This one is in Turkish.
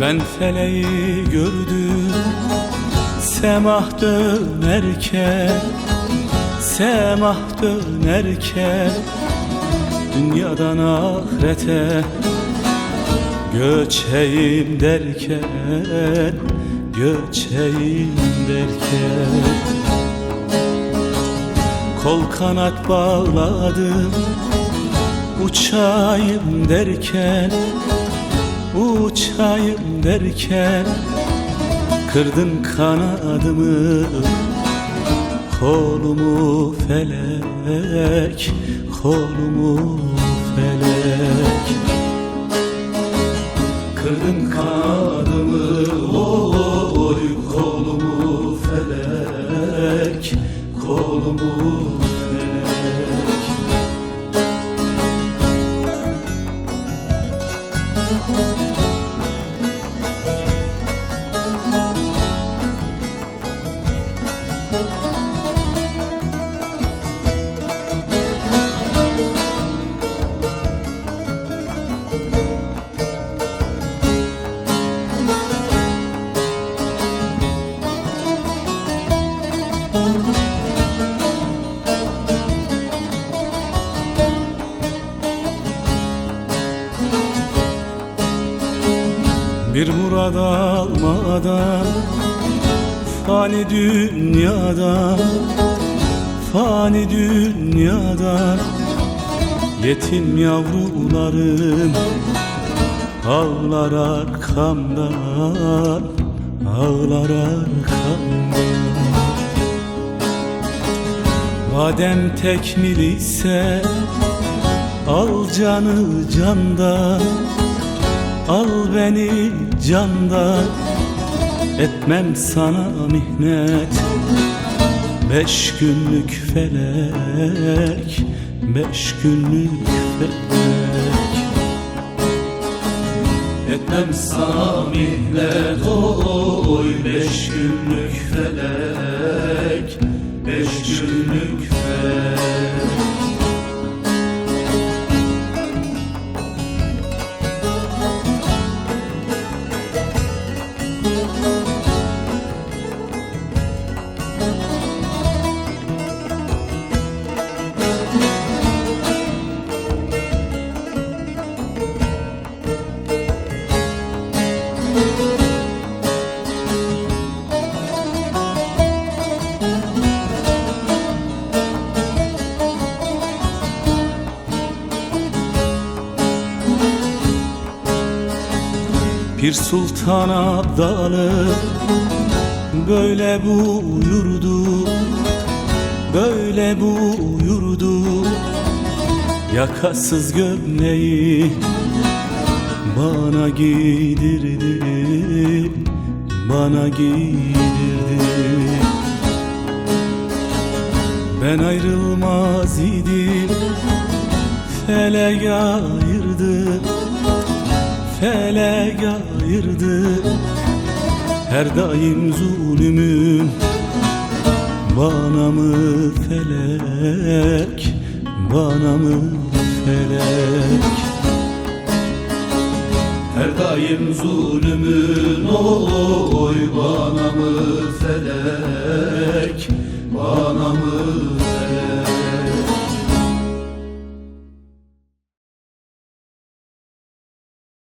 Ben feleği gördüm semah dönerken, semah dönerken, dünyadan ahirete göçeyim derken, göçeyim derken. Kol kanat bağladım uçayım derken, uçayım derken, kırdın kanadımı, kolumu felek, kolumu felek. Kırdın kanadımı, oy kolumu felek, kolumu felek. Bir murad almadan, fani dünyadan, fani dünyadan, yetim yavrularım ağlar arkamdan, ağlar arkamdan. Madem tekmil ise al canı candan, al beni candan, etmem sana mihnet. 5 günlük felek, 5 günlük felek. Etmem sana mihnet, oy 5 günlük felek, 5 günlük felek. Bir sultan abdalı böyle buyurdu, böyle buyurdu. Yakasız gömleği bana giydirdi, bana giydirdi. Ben ayrılmaz idim, felek ayırdı, felek ayırdı. Her daim zulmüm bana mı felek, bana mı felek. Her daim zulmüm